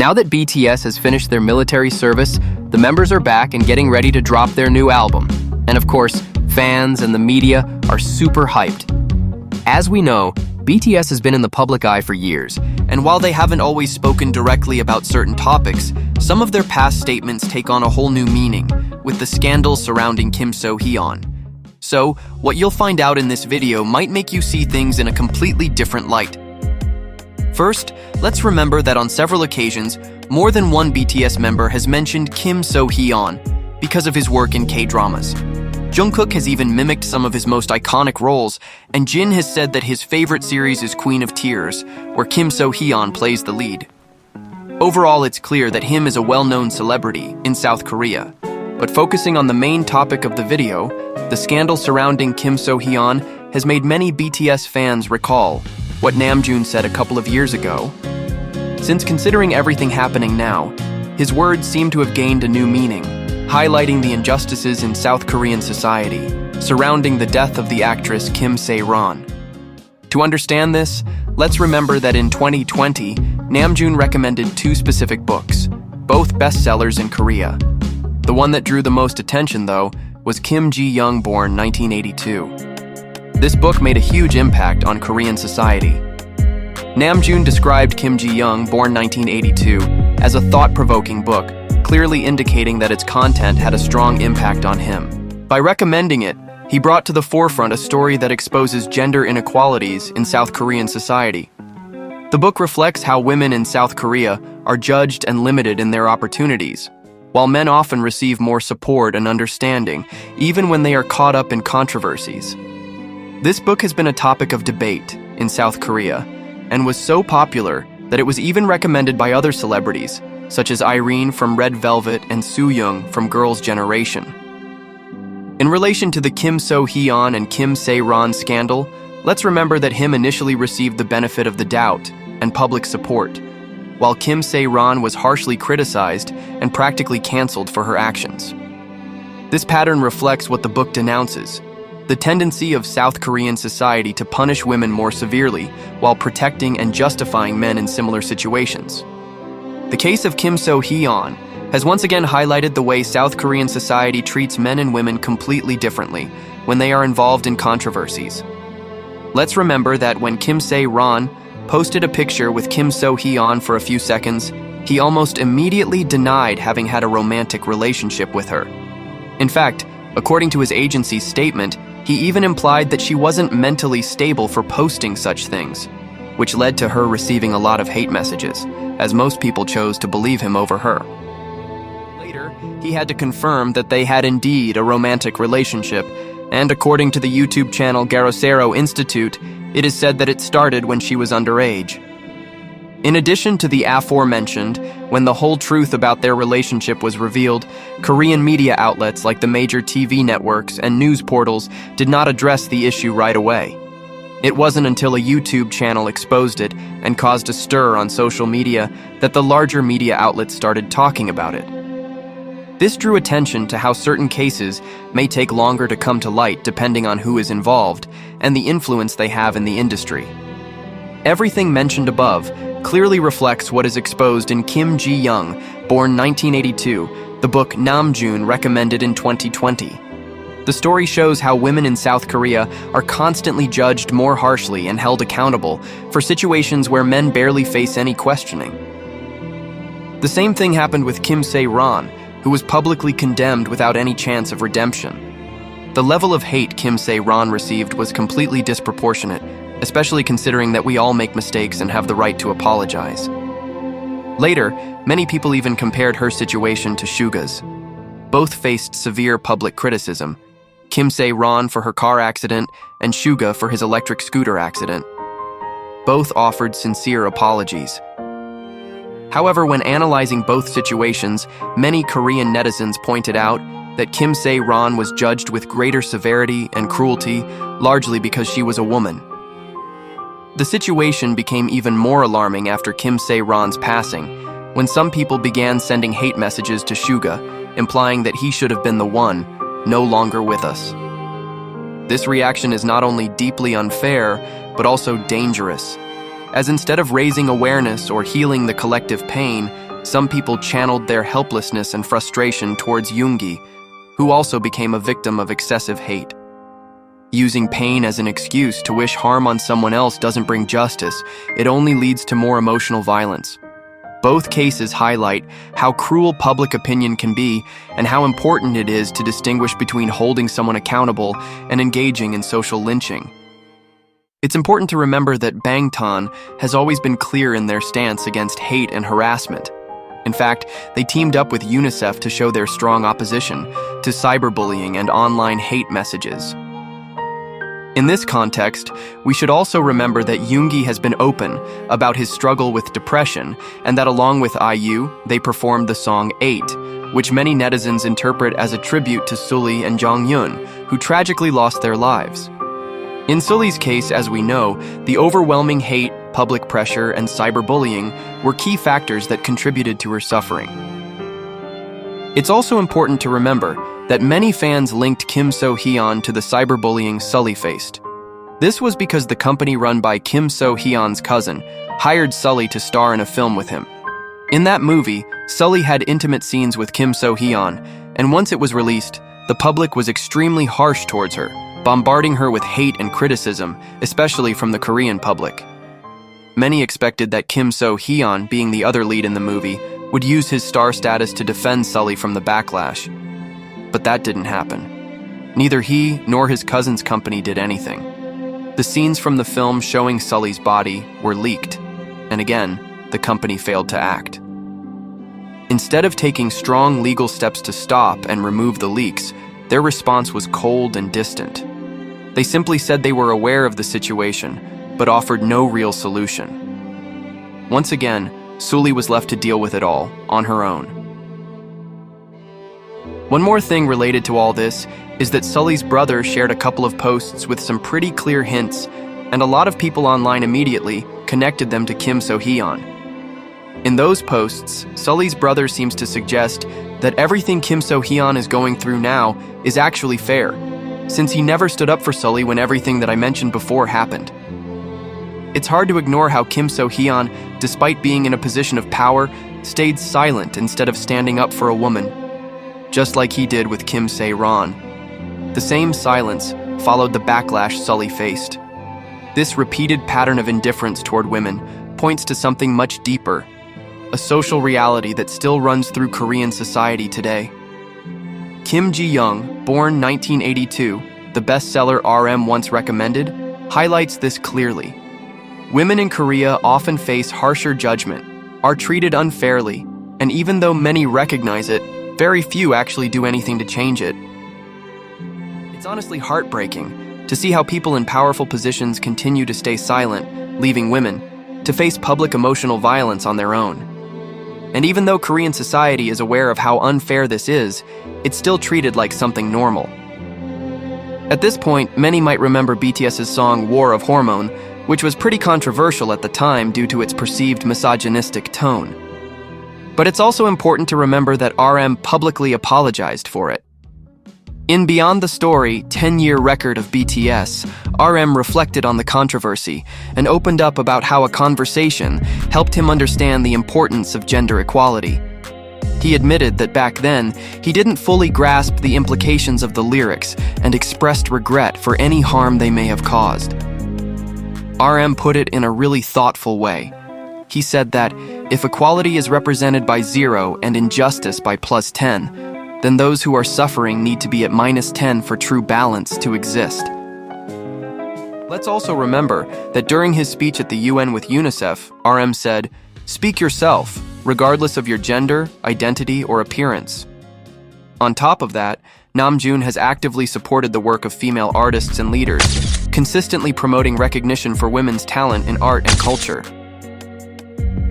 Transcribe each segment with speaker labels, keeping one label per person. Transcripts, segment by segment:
Speaker 1: Now that BTS has finished their military service, the members are back and getting ready to drop their new album. And of course, fans and the media are super hyped. As we know, BTS has been in the public eye for years, and while they haven't always spoken directly about certain topics, some of their past statements take on a whole new meaning, with the scandal surrounding Kim Soo Hyun. So, what you'll find out in this video might make you see things in a completely different light. First, let's remember that on several occasions, more than one BTS member has mentioned Kim Soo Hyun because of his work in K-dramas. Jungkook has even mimicked some of his most iconic roles, and Jin has said that his favorite series is Queen of Tears, where Kim Soo Hyun plays the lead. Overall, it's clear that him is a well-known celebrity in South Korea. But focusing on the main topic of the video, the scandal surrounding Kim Soo Hyun has made many BTS fans recall what NAMJOON said a couple of years ago. Since considering everything happening now, his words seem to have gained a new meaning, highlighting the injustices in South Korean society surrounding the death of the actress Kim Se-ron. To understand this, let's remember that in 2020, NAMJOON recommended two specific books, both bestsellers in Korea. The one that drew the most attention, though, was Kim Ji-young, born 1982. This book made a huge impact on Korean society. NAMJOON described Kim Ji-young, born 1982, as a thought-provoking book, clearly indicating that its content had a strong impact on him. By recommending it, he brought to the forefront a story that exposes gender inequalities in South Korean society. The book reflects how women in South Korea are judged and limited in their opportunities, while men often receive more support and understanding, even when they are caught up in controversies. This book has been a topic of debate in South Korea and was so popular that it was even recommended by other celebrities, such as Irene from Red Velvet and Soo Hyun from Girls' Generation. In relation to the Kim Soo Hyun and Kim Se-ron scandal, let's remember that him initially received the benefit of the doubt and public support, while Kim Se-ron was harshly criticized and practically canceled for her actions. This pattern reflects what the book denounces: the tendency of South Korean society to punish women more severely while protecting and justifying men in similar situations. The case of Kim Soo Hyun has once again highlighted the way South Korean society treats men and women completely differently when they are involved in controversies. Let's remember that when Kim Se-ron posted a picture with Kim Soo Hyun for a few seconds, he almost immediately denied having had a romantic relationship with her. In fact, according to his agency's statement, he even implied that she wasn't mentally stable for posting such things, which led to her receiving a lot of hate messages, as most people chose to believe him over her. Later, he had to confirm that they had indeed a romantic relationship, and according to the YouTube channel Garosero Institute, it is said that it started when she was underage. In addition to the aforementioned, when the whole truth about their relationship was revealed, Korean media outlets like the major TV networks and news portals did not address the issue right away. It wasn't until a YouTube channel exposed it and caused a stir on social media that the larger media outlets started talking about it. This drew attention to how certain cases may take longer to come to light depending on who is involved and the influence they have in the industry. Everything mentioned above clearly reflects what is exposed in Kim Ji-young, born 1982, the book NAMJOON recommended in 2020. The story shows how women in South Korea are constantly judged more harshly and held accountable for situations where men barely face any questioning. The same thing happened with Kim Se-ron, who was publicly condemned without any chance of redemption. The level of hate Kim Se-ron received was completely disproportionate, especially considering that we all make mistakes and have the right to apologize. Later, many people even compared her situation to Suga's. Both faced severe public criticism, Kim Se-ron for her car accident and Suga for his electric scooter accident. Both offered sincere apologies. However, when analyzing both situations, many Korean netizens pointed out that Kim Se-ron was judged with greater severity and cruelty, largely because she was a woman. The situation became even more alarming after Kim Se-ron's passing, when some people began sending hate messages to Suga, implying that he should have been the one, no longer with us. This reaction is not only deeply unfair, but also dangerous, as instead of raising awareness or healing the collective pain, Some people channeled their helplessness and frustration towards Yoongi, who also became a victim of excessive hate. Using pain as an excuse to wish harm on someone else doesn't bring justice, it only leads to more emotional violence. Both cases highlight how cruel public opinion can be and how important it is to distinguish between holding someone accountable and engaging in social lynching. It's important to remember that BANGTAN has always been clear in their stance against hate and harassment. In fact, they teamed up with UNICEF to show their strong opposition to cyberbullying and online hate messages. In this context, we should also remember that Yoongi has been open about his struggle with depression and that along with IU, they performed the song 8, which many netizens interpret as a tribute to Sully and Jonghyun, who tragically lost their lives. In Sully's case, as we know, the overwhelming hate, public pressure, and cyberbullying were key factors that contributed to her suffering. It's also important to remember that many fans linked Soo Hyun to the cyberbullying Sully faced. This was because the company run by Soo Hyun's cousin hired Sully to star in a film with him. In that movie, Sully had intimate scenes with Soo Hyun, and once it was released, the public was extremely harsh towards her, bombarding her with hate and criticism, especially from the Korean public. Many expected that Soo Hyun, being the other lead in the movie, would use his star status to defend Sully from the backlash. But that didn't happen. Neither he nor his cousin's company did anything. The scenes from the film showing Sully's body were leaked, and again, the company failed to act. Instead of taking strong legal steps to stop and remove the leaks, their response was cold and distant. They simply said they were aware of the situation, but offered no real solution. Once again, Sully was left to deal with it all, on her own. One more thing related to all this is that Sully's brother shared a couple of posts with some pretty clear hints, and a lot of people online immediately connected them to Soo Hyun. In those posts, Sully's brother seems to suggest that everything Soo Hyun is going through now is actually fair, since he never stood up for Sully when everything that I mentioned before happened. It's hard to ignore how Soo Hyun, despite being in a position of power, stayed silent instead of standing up for a woman, just like he did with Kim Se-ron. The same silence followed the backlash Sully faced. This repeated pattern of indifference toward women points to something much deeper, a social reality that still runs through Korean society today. Kim Ji-young, born 1982, the bestseller RM once recommended, highlights this clearly. Women in Korea often face harsher judgment, are treated unfairly, and even though many recognize it, very few actually do anything to change it. It's honestly heartbreaking to see how people in powerful positions continue to stay silent, leaving women to face public emotional violence on their own. And even though Korean society is aware of how unfair this is, it's still treated like something normal. At this point, many might remember BTS's song War of Hormone, which was pretty controversial at the time due to its perceived misogynistic tone. But it's also important to remember that RM publicly apologized for it. In Beyond the Story, 10-year record of BTS, RM reflected on the controversy and opened up about how a conversation helped him understand the importance of gender equality. He admitted that back then, he didn't fully grasp the implications of the lyrics and expressed regret for any harm they may have caused. RM put it in a really thoughtful way. He said that if equality is represented by 0 and injustice by +10, then those who are suffering need to be at -10 for true balance to exist. Let's also remember that during his speech at the UN with UNICEF, RM said, "Speak yourself, regardless of your gender, identity, or appearance." On top of that, NAMJOON has actively supported the work of female artists and leaders, consistently promoting recognition for women's talent in art and culture.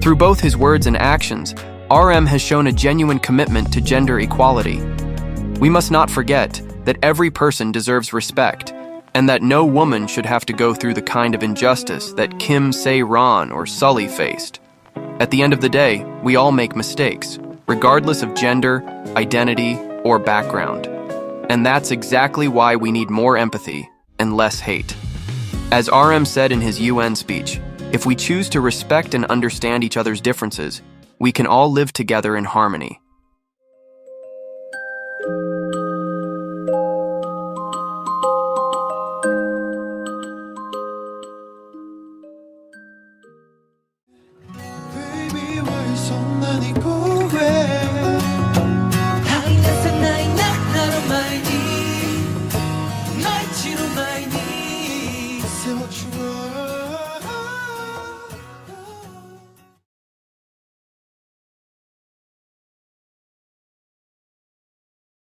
Speaker 1: Through both his words and actions, RM has shown a genuine commitment to gender equality. We must not forget that every person deserves respect, and that no woman should have to go through the kind of injustice that Kim Se-ron or Sully faced. At the end of the day, we all make mistakes, regardless of gender, identity, or background. And that's exactly why we need more empathy and less hate. As RM said in his UN speech, if we choose to respect and understand each other's differences, we can all live together in harmony.